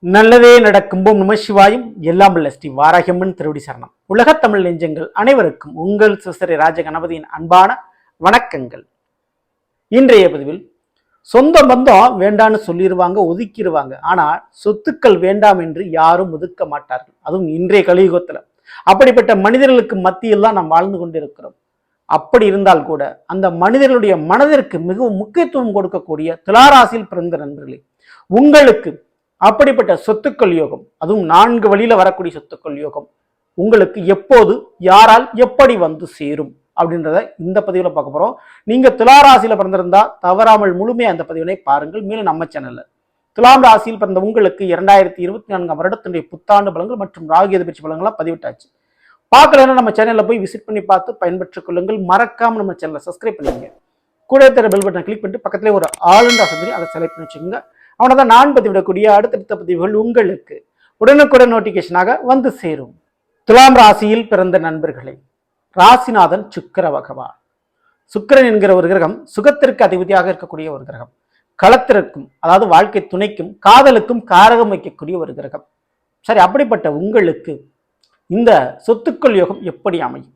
நல்லதே நடக்கும் போம் நமசிவாயும் எல்லாம் உள்ள ஸ்ரீ வாராகியம்மன் திருவடி சரணம். உலகத் தமிழ் நெஞ்சங்கள் அனைவருக்கும் உங்கள் சிஸ்டர் ராஜ கணபதியின் அன்பான வணக்கங்கள். இன்றைய பதிவில் சொந்த பந்தம் வேண்டான்னு சொல்லிடுவாங்க, ஒதுக்கிடுவாங்க. ஆனால் சொத்துக்கள் வேண்டாம் என்று யாரும் ஒதுக்க மாட்டார்கள். அதுவும் இன்றைய கலியுகத்துல அப்படிப்பட்ட மனிதர்களுக்கு மத்தியில் தான் நாம் வாழ்ந்து கொண்டிருக்கிறோம். அப்படி இருந்தால் கூட அந்த மனிதர்களுடைய மனதிற்கு மிகவும் முக்கியத்துவம் கொடுக்கக்கூடிய துளாராசியில் பிறந்த நண்பர்களே, உங்களுக்கு அப்படிப்பட்ட சொத்துக்கள் யோகம், அதுவும் 4 வழியில வரக்கூடிய சொத்துக்கள் யோகம் உங்களுக்கு எப்போது யாரால் எப்படி வந்து சேரும் அப்படின்றத இந்த பதிவில் பார்க்க போறோம். நீங்க துளாராசியில பிறந்திருந்தா தவறாமல் முழுமையாக அந்த பதிவினை பாருங்கள். மேலும் நம்ம சேனல்ல துலாம் ராசியில் பிறந்த உங்களுக்கு 2024 வருடத்தினுடைய புத்தாண்டு பலன்கள் மற்றும் ராகு எதிர்ப்பு பலன்களாக பதிவிட்டாச்சு. பார்க்கலன்னா நம்ம சேனல்ல போய் விசிட் பண்ணி பார்த்து பயன்பெற்றுக் கொள்ளுங்கள். மறக்காம நம்ம சேனலை சப்ஸ்கிரைப் பண்ணுங்க. கூட தர பெல் பட்டனை கிளிக் பண்ணிட்டு பக்கத்திலே ஒரு ஆளுநர் ஆசை அதை செலக்ட் பண்ணி வச்சுக்கோங்க. அவனை தான் நான் பதிவிடக்கூடிய அடுத்தடுத்த பதிவுகள் உங்களுக்கு உடனுக்குடன் நோட்டிபிகேஷனாக வந்து சேரும். துலாம் ராசியில் பிறந்த நண்பர்களே, ராசிநாதன் சுக்கிர பகவான். சுக்கிரன் என்கிற ஒரு கிரகம் சுகத்திற்கு அதிபதியாக இருக்கக்கூடிய ஒரு கிரகம். களத்திற்கும், அதாவது வாழ்க்கை துணைக்கும் காதலுக்கும் காரகம் வைக்கக்கூடிய ஒரு கிரகம். சரி, அப்படிப்பட்ட உங்களுக்கு இந்த சொத்துக்கள் யோகம் எப்படி அமையும்?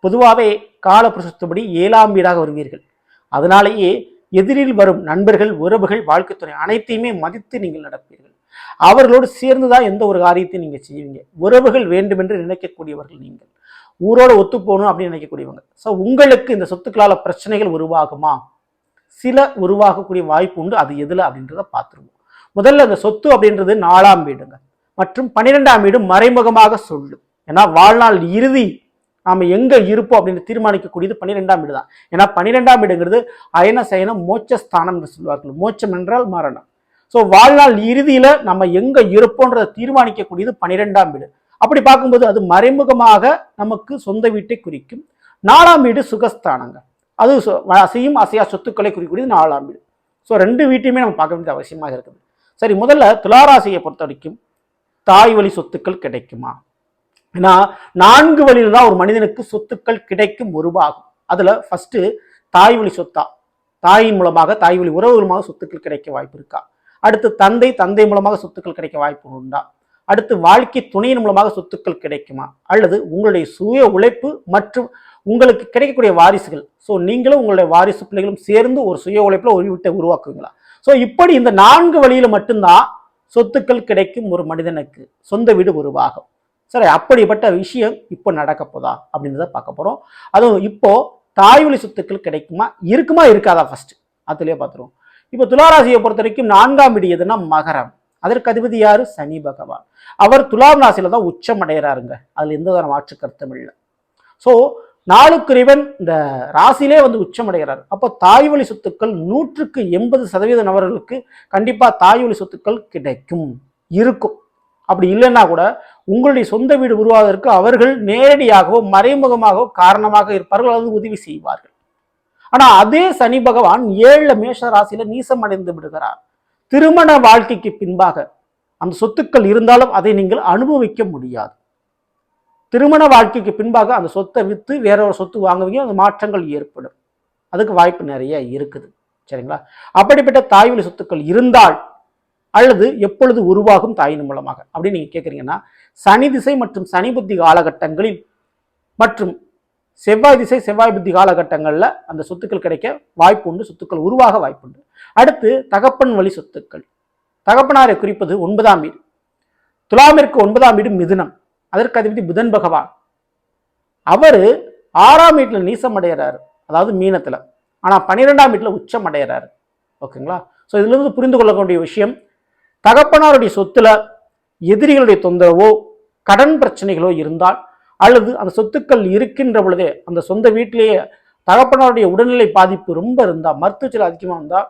பொதுவாகவே காலப்புருஷத்துப்படி 7ஆம் வீடாக வருவீர்கள். அதனாலேயே எதிரில் வரும் நண்பர்கள், உறவுகள், வாழ்க்கை துணை அனைத்தையுமே மதித்து நீங்கள் நடப்பீர்கள். அவர்களோடு சேர்ந்துதான் எந்த ஒரு காரியத்தையும் நீங்க செய்வீங்க. உறவுகள் வேண்டுமென்று நினைக்கக்கூடியவர்கள் நீங்கள். ஊரோடு ஒத்து போகணும் அப்படின்னு நினைக்கக்கூடியவங்க. ஸோ உங்களுக்கு இந்த சொத்துக்களால் பிரச்சனைகள் உருவாகுமா? சில உருவாகக்கூடிய வாய்ப்பு உண்டு. அது எதுல அப்படின்றத பார்த்துருவோம். முதல்ல இந்த சொத்து அப்படின்றது 4ஆம் வீடுங்க மற்றும் 12ஆம் வீடு மறைமுகமாக சொல்லும். ஏன்னா வாழ்நாள் இறுதி நாம எங்க இருப்போம் அப்படின்னு தீர்மானிக்கக்கூடியது 12ஆம் வீடு தான். ஏன்னா 12ஆம் வீடுங்கிறது அயன சயனம் மோட்சஸ்தானம் என்று சொல்வார்கள். மோட்சம் என்றால் மரணம். ஸோ வாழ்நாள் இறுதியில நம்ம எங்க இருப்போன்றதை தீர்மானிக்கக்கூடியது 12ஆம் வீடு. அப்படி பார்க்கும்போது அது மறைமுகமாக நமக்கு சொந்த வீட்டை குறிக்கும். 4ஆம் வீடு சுகஸ்தானங்க. அது அசையும் அசையா சொத்துக்களை குறிக்கக்கூடியது 4ஆம் வீடு. ஸோ 2 வீட்டையுமே நம்ம பார்க்க வேண்டியது அவசியமாக இருக்குது. சரி, முதல்ல துளாராசியை பொறுத்த வரைக்கும் தாய் வழி சொத்துக்கள் கிடைக்குமா? ஏன்னா 4 வழியில தான் ஒரு மனிதனுக்கு சொத்துக்கள் கிடைக்கும் உருவாகும். அதுல ஃபர்ஸ்ட் தாய் வழி சொத்தா, தாயின் மூலமாக, தாய் வழி உறவு மூலமாக சொத்துக்கள் கிடைக்க வாய்ப்பு இருக்கா? அடுத்து தந்தை மூலமாக சொத்துக்கள் கிடைக்க வாய்ப்பு உண்டா? அடுத்து வாழ்க்கை துணையின் மூலமாக சொத்துக்கள் கிடைக்குமா? அல்லது உங்களுடைய சுய உழைப்பு மற்றும் உங்களுக்கு கிடைக்கக்கூடிய வாரிசுகள், ஸோ நீங்களும் உங்களுடைய வாரிசு பிள்ளைகளும் சேர்ந்து ஒரு சுய உழைப்புல ஒரு வீட்டை உருவாக்குவீங்களா? ஸோ இப்படி இந்த 4 வழியில மட்டும்தான் சொத்துக்கள் கிடைக்கும் ஒரு மனிதனுக்கு சொந்த வீடு உருவாகும். சரி, அப்படிப்பட்ட விஷயம் இப்போ நடக்க போதா அப்படின்றத பார்க்க போறோம். அதுவும் இப்போ தாய்வழி சொத்துக்கள் கிடைக்குமா, இருக்குமா, இருக்காதா ஃபர்ஸ்ட் அதுலயே பார்த்துருவோம். இப்போ துளாராசியை பொறுத்த வரைக்கும் 4ஆம் வீடு எதுனா மகரம். அதற்கு அதிபதி யாரு? சனி பகவான். அவர் துலாம் ராசியில தான் உச்சம் அடைகிறாருங்க. அதுல எந்த விதமான மாற்று கருத்தும் இல்லை. ஸோ 4க்குரியவன் இந்த ராசியிலே வந்து உச்சம் அடைகிறார். அப்போ தாய்வழி சொத்துக்கள் 100க்கு 80% நபர்களுக்கு கண்டிப்பா தாய்வழி சொத்துக்கள் கிடைக்கும், இருக்கும். அப்படி இல்லைன்னா கூட உங்களுடைய சொந்த வீடு உருவாவதற்கு அவர்கள் நேரடியாகவோ மறைமுகமாகவோ காரணமாக இருப்பார்கள், அல்லது உதவி செய்வார்கள். ஆனா அதே சனி பகவான் 7 மேஷ ராசியில நீசம் அடைந்து விடுகிறார். திருமண வாழ்க்கைக்கு பின்பாக அந்த சொத்துக்கள் இருந்தாலும் அதை நீங்கள் அனுபவிக்க முடியாது. திருமண வாழ்க்கைக்கு பின்பாக அந்த சொத்தை விற்று வேற ஒரு சொத்து வாங்குவீங்க, அந்த மாற்றங்கள் ஏற்படும். அதுக்கு வாய்ப்பு நிறைய இருக்குது. சரிங்களா? அப்படிப்பட்ட தாய்வழி சொத்துக்கள் இருந்தால் அல்லது எப்பொழுது உருவாகும் தாயின் மூலமாக அப்படின்னு நீங்க கேட்குறீங்கன்னா, சனி திசை மற்றும் சனி புத்தி காலகட்டங்களில் மற்றும் செவ்வாய் திசை செவ்வாய் புத்தி காலகட்டங்களில் அந்த சொத்துக்கள் கிடைக்க வாய்ப்பு உண்டு, சொத்துக்கள் உருவாக வாய்ப்பு உண்டு. அடுத்து தகப்பன் வழி சொத்துக்கள். தகப்பனாரை குறிப்பது 9ஆம் வீடு. துலாமிற்கு 9ஆம் வீடு மிதுனம். அதற்கு அதிபதி புதன் பகவான். அவரு 6ஆம் வீட்டில் நீசம் அடைகிறாரு, அதாவது மீனத்துல. ஆனா 12ஆம் வீட்டில் உச்சம் அடைகிறாரு. ஓகேங்களா? ஸோ இதுல இருந்து புரிந்து கொள்ளக்கூடிய விஷயம், தகப்பனாருடைய சொத்துல எதிரிகளுடைய தொந்தரவோ கடன் பிரச்சனைகளோ இருந்தால், அல்லது அந்த சொத்துக்கள் இருக்கின்ற பொழுதே அந்த சொந்த வீட்டிலேயே தகப்பனாருடைய உடல்நிலை பாதிப்பு ரொம்ப இருந்தா, மருத்துவ செலவு அதிகமாக இருந்தா,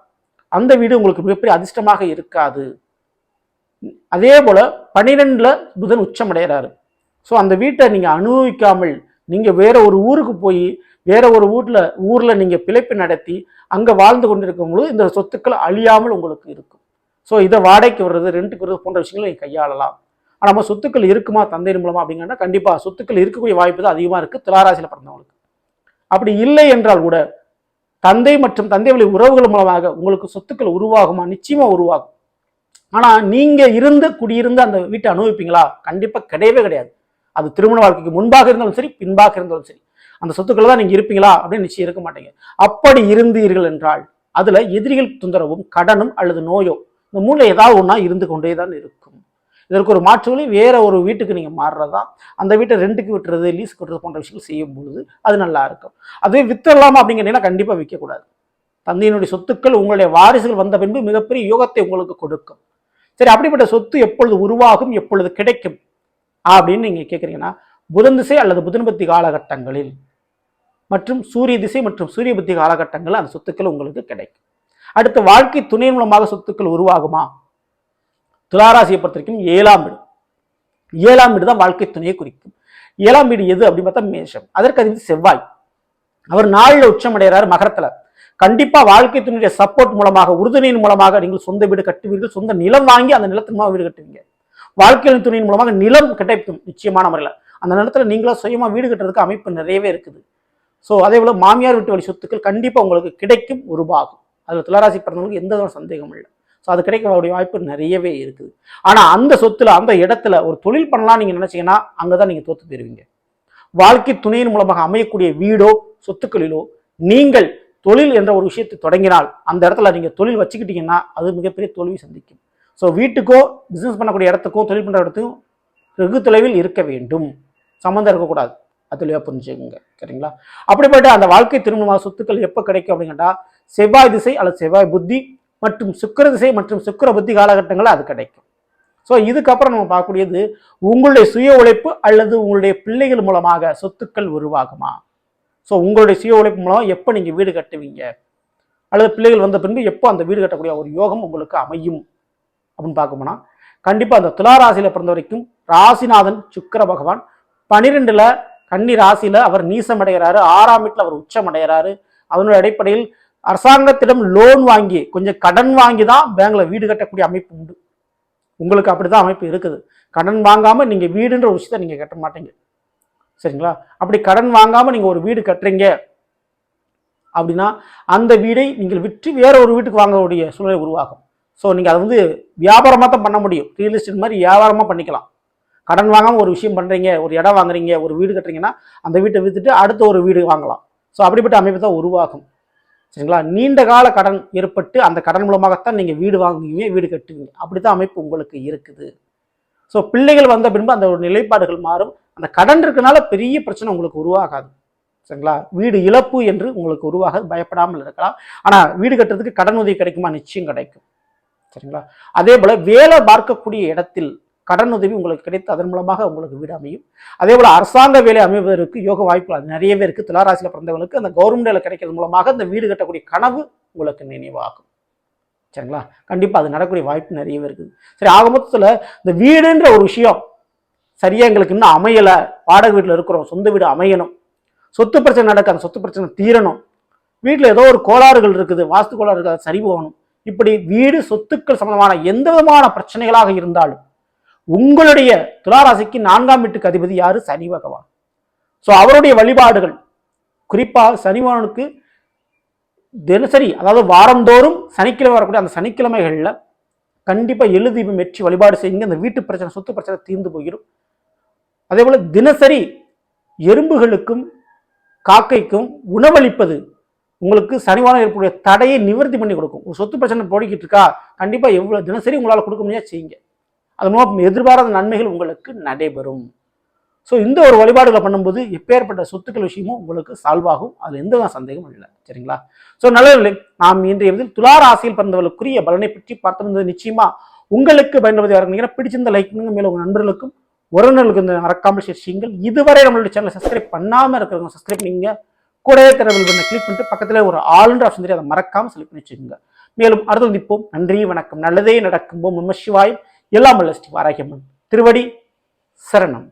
அந்த வீடு உங்களுக்கு மிகப்பெரிய அதிர்ஷ்டமாக இருக்காது. அதே போல 12ல புதன் உச்சம் அடைகிறாரு. ஸோ அந்த வீட்டை நீங்க அனுபவிக்காமல் நீங்க வேற ஒரு ஊருக்கு போய் வேற ஒரு ஊர்ல நீங்க பிழைப்பு நடத்தி அங்க வாழ்ந்து கொண்டிருக்கும் பொழுது இந்த சொத்துக்கள் அழியாமல் உங்களுக்கு இருக்கும். ஸோ இதை வாடகைக்கு வர்றது, ரெண்டுக்கு வர்றது போன்ற விஷயங்களை நீங்கள் கையாளலாம். ஆனால் நம்ம சொத்துக்கள் இருக்குமா தந்தையின் மூலமா அப்படிங்கன்னா, கண்டிப்பாக சொத்துக்கள் இருக்கக்கூடிய வாய்ப்பு தான் அதிகமாக இருக்குது துளாராசியில் பிறந்தவங்களுக்கு. அப்படி இல்லை என்றால் கூட தந்தை மற்றும் தந்தை வழி உறவுகள் மூலமாக உங்களுக்கு சொத்துக்கள் உருவாகுமா? நிச்சயமா உருவாகும். ஆனா நீங்க குடியிருந்து அந்த வீட்டை அனுபவிப்பீங்களா? கண்டிப்பா கிடையவே கிடையாது. அது திருமண வாழ்க்கைக்கு முன்பாக இருந்தாலும் சரி, பின்பாக இருந்தாலும் சரி, அந்த சொத்துக்களை தான் நீங்க இருப்பீங்களா அப்படின்னு நிச்சயம் இருக்க மாட்டீங்க. அப்படி இருந்தீர்கள் என்றால் அதுல எதிரிகள் தொந்தரவும், கடனும் அல்லது நோயோ, இந்த மூணுல ஏதாவது ஒன்றா இருந்து கொண்டே தான் இருக்கும். இதற்கு ஒரு மாற்று வழி, வேற ஒரு வீட்டுக்கு நீங்க மாறுறதா, அந்த வீட்டை ரெண்டுக்கு விட்டுறது, லீஸ் விட்டுறது போன்ற விஷயங்கள் செய்யும் பொழுது அது நல்லா இருக்கும். அதுவே வித்துடலாமா அப்படிங்கிறீங்கன்னா கண்டிப்பா விற்கக்கூடாது. தந்தையினுடைய சொத்துக்கள் உங்களுடைய வாரிசுகள் வந்த பின்பு மிகப்பெரிய யோகத்தை உங்களுக்கு கொடுக்கும். சரி, அப்படிப்பட்ட சொத்து எப்பொழுது உருவாகும், எப்பொழுது கிடைக்கும் அப்படின்னு நீங்க கேட்குறீங்கன்னா, புதன் திசை அல்லது புதன் புத்தி காலகட்டங்களில் மற்றும் சூரிய திசை மற்றும் சூரிய புத்தி காலகட்டங்களில் அந்த சொத்துக்கள் உங்களுக்கு கிடைக்கும். அடுத்து, வாழ்க்கை துணை மூலமாக சொத்துக்கள் உருவாகுமா? துளாராசியை பொறுத்த வரைக்கும் 7ஆம் வீடு. 7ஆம் வீடு தான் வாழ்க்கை துணையை குறிக்கும். 7ஆம் வீடு எது அப்படின்னு பார்த்தா மேஷம். அதற்கு அதிபதி செவ்வாய். அவர் நாளில் உச்சம் அடைகிறார் மகரத்துல. கண்டிப்பா வாழ்க்கை துணையுடைய சப்போர்ட் மூலமாக, உறுதுணையின் மூலமாக நீங்கள் சொந்த வீடு கட்டுவீர்கள். சொந்த நிலம் வாங்கி அந்த நிலத்தின் மூலமாக வீடு கட்டுவீங்க. வாழ்க்கையின் துணையின் மூலமாக நிலம் கிடைக்கும் நிச்சயமான முறையில். அந்த நிலத்துல நீங்களா சுயமா வீடு கட்டுறதுக்கு அமைப்பு நிறையவே இருக்குது. ஸோ அதே போல மாமியார் வீட்டு வழி சொத்துக்கள் கண்டிப்பா உங்களுக்கு கிடைக்கும், உருவாகும். அதுல துளாராசி பிறந்தவங்களுக்கு எந்த ஒரு சந்தேகமும் இல்லை. ஸோ அது கிடைக்கக்கூடிய வாய்ப்பு நிறையவே இருக்குது. ஆனா அந்த சொத்துல, அந்த இடத்துல ஒரு தொழில் பண்ணலாம் நீங்க நினைச்சீங்கன்னா அங்கதான் நீங்க தோத்து போயிருவீங்க. வாழ்க்கை துணையின் மூலமாக அமையக்கூடிய வீடோ சொத்துக்களிலோ நீங்கள் தொழில் என்ற ஒரு விஷயத்தை தொடங்கினால் அந்த இடத்துல நீங்க தொழில் வச்சுக்கிட்டீங்கன்னா அது மிகப்பெரிய தோல்வி சந்திக்கும். ஸோ வீட்டுக்கோ, பிசினஸ் பண்ணக்கூடிய இடத்துக்கோ, தொழில் பண்ற இடத்துக்கும் வெகு தொலைவில் இருக்க வேண்டும், சம்மந்தம் இருக்கக்கூடாது. அது தெளிவாக புரிஞ்சுக்கோங்க. சரிங்களா? அப்படிப்பட்ட அந்த வாழ்க்கை திருமணமாக சொத்துக்கள் எப்போ கிடைக்கும் அப்படின்னா, செவ்வாய் திசை அல்லது செவ்வாய் புத்தி மற்றும் சுக்கிர திசை மற்றும் சுக்கிர புத்தி காலகட்டங்களில் அது கிடைக்கும். ஸோ இதுக்கப்புறம் நம்ம பார்க்கக்கூடியது, உங்களுடைய சுய உழைப்பு அல்லது உங்களுடைய பிள்ளைகள் மூலமாக சொத்துக்கள் உருவாகுமா? ஸோ உங்களுடைய சுய உழைப்பு மூலம் எப்போ நீங்கள் வீடு கட்டுவீங்க, அல்லது பிள்ளைகள் வந்த பின்பு எப்போ அந்த வீடு கட்டக்கூடிய ஒரு யோகம் உங்களுக்கு அமையும் அப்படின்னு பார்க்க போனால், கண்டிப்பாக அந்த துளாராசியில் பிறந்த வரைக்கும் ராசிநாதன் சுக்கிர பகவான் 12ல் கன்னி ராசியில அவர் நீசம் அடைகிறாரு, 6ஆம் வீட்டில் அவர் உச்சம் அடைகிறாரு. அதனுடைய அடிப்படையில் அரசாங்கத்திடம் லோன் வாங்கி, கொஞ்சம் கடன் வாங்கி தான் பேங்க்ல வீடு கட்டக்கூடிய அமைப்பு உண்டு. உங்களுக்கு அப்படிதான் அமைப்பு இருக்குது. கடன் வாங்காம நீங்க வீடுன்ற ஒரு விஷயத்தை நீங்க கட்ட மாட்டீங்க. சரிங்களா? அப்படி கடன் வாங்காம நீங்க ஒரு வீடு கட்டுறீங்க அப்படின்னா அந்த வீடை நீங்கள் விற்று வேற ஒரு வீட்டுக்கு வாங்கக்கூடிய சூழ்நிலை உருவாகும். ஸோ நீங்க அதை வந்து வியாபாரமா தான் பண்ண முடியும். ரியல் எஸ்டேட் மாதிரி வியாபாரமா பண்ணிக்கலாம். கடன் வாங்காம ஒரு விஷயம் பண்றீங்க, ஒரு இடம் வாங்குறீங்க, ஒரு வீடு கட்டுறீங்கன்னா அந்த வீட்டை வித்துட்டு அடுத்த ஒரு வீடு வாங்கலாம். ஸோ அப்படிப்பட்ட அமைப்பு தான் உருவாகும். சரிங்களா? நீண்ட கால கடன் ஏற்பட்டு அந்த கடன் மூலமாகத்தான் நீங்க வீடு வாங்குவீங்க, வீடு கட்டுவீங்க. அப்படித்தான் அமைப்பு உங்களுக்கு இருக்குது. ஸோ பிள்ளைகள் வந்த பின்பு அந்த ஒரு நிலைப்பாடுகள் மாறும். அந்த கடன் இருக்கனால பெரிய பிரச்சனை உங்களுக்கு உருவாகாது. சரிங்களா? வீடு இழப்பு என்று உங்களுக்கு உருவாக பயப்படாமல் இருக்கலாம். ஆனா வீடு கட்டுறதுக்கு கடன் உதவி கிடைக்குமா? நிச்சயம் கிடைக்கும். சரிங்களா? அதே போல வேலை பார்க்கக்கூடிய இடத்தில் கடன் உதவி உங்களுக்கு கிடைத்து அதன் மூலமாக உங்களுக்கு வீடு அமையும். அதே போல அரசாங்க வேலை அமைவதற்கு யோக வாய்ப்புகள் அது நிறையவே இருக்கு. துளாராசியில் பிறந்தவங்களுக்கு அந்த கவர்மெண்ட் வேலை கிடைக்கிறது மூலமாக இந்த வீடு கட்டக்கூடிய கனவு உங்களுக்கு நினைவாகும். சரிங்களா? கண்டிப்பா அது நடக்கக்கூடிய வாய்ப்பு நிறையவே இருக்குது. சரி, ஆக மொத்தத்துல இந்த வீடுன்ற ஒரு விஷயம் சரியா எங்களுக்கு இன்னும் அமையல, வாடகை வீட்டில் இருக்கிறோம், சொந்த வீடு அமையணும், சொத்து பிரச்சனை நடக்க அந்த சொத்து பிரச்சனை தீரணும், வீட்டில் ஏதோ ஒரு கோளாறுகள் இருக்குது, வாஸ்து கோளாறு இருக்குது, அது சரி போகணும், இப்படி வீடு சொத்துக்கள் சம்பந்தமான எந்த விதமான பிரச்சனைகளாக இருந்தாலும் உங்களுடைய துளாராசிக்கு 4ஆம் வீட்டுக்கு அதிபதி யாரு? சனி பகவான். ஸோ அவருடைய வழிபாடுகள், குறிப்பாக சனிவானுக்கு தினசரி, அதாவது வாரந்தோறும் சனிக்கிழமை வரக்கூடிய அந்த சனிக்கிழமைகள்ல கண்டிப்பா எள்ளு தீபம் வெற்றி வழிபாடு செய்யுங்க. அந்த வீட்டு பிரச்சனை, சொத்து பிரச்சனை தீர்ந்து போயிடும். அதே போல தினசரி எறும்புகளுக்கும் காக்கைக்கும் உணவளிப்பது உங்களுக்கு சனிவானம் ஏற்படைய தடையை நிவர்த்தி பண்ணி கொடுக்கும். ஒரு சொத்து பிரச்சனை போடிக்கிட்டு இருக்கா, கண்டிப்பா எவ்வளவு தினசரி உங்களால் கொடுக்க முடியாது செய்யுங்க. அது மூலம் எதிர்பாராத நன்மைகள் உங்களுக்கு நடைபெறும். ஸோ இந்த ஒரு வழிபாடுகளை பண்ணும்போது எப்பேற்பட்ட சொத்துக்கள் விஷயமும் உங்களுக்கு சால்வ் ஆகும். அதில் எந்த சந்தேகமும் இல்லை. சரிங்களா? ஸோ நல்லதில்லை, நாம் இன்றைய துளாராசியில் பிறந்தவர்களுக்குரிய பலனை பற்றி பார்த்தது நிச்சயமா உங்களுக்கு பயன்படுத்தி இருந்தீங்கன்னா பிடிச்சிருந்த லைக் பண்ணுங்க. மேலும் உங்கள் நண்பர்களுக்கும் உறவினர்களுக்கு இந்த மறக்காமல் ஷேர் செய்யுங்கள். இதுவரை நம்மளுடைய சேனலை சப்ஸ்கிரைப் பண்ணாமல் இருக்கிறவங்க சப்ஸ்கிரைப் பண்ணிங்க. கூடவே திறவில் பண்ண கிளிக் பண்ணிட்டு பக்கத்தில் ஒரு ஆளுன்ற ஆப்ஷன் தெரியும், அதை மறக்காமல் செலக்ட் பண்ணி வச்சுக்கோங்க. மேலும் அடுத்து சந்திப்போம். நன்றி, வணக்கம். நல்லதே நடக்கும். நம சிவாயம். எல்லாம் வல்ல ஸ்ரீ வாராகியம்மன் திருவடி சரணம்.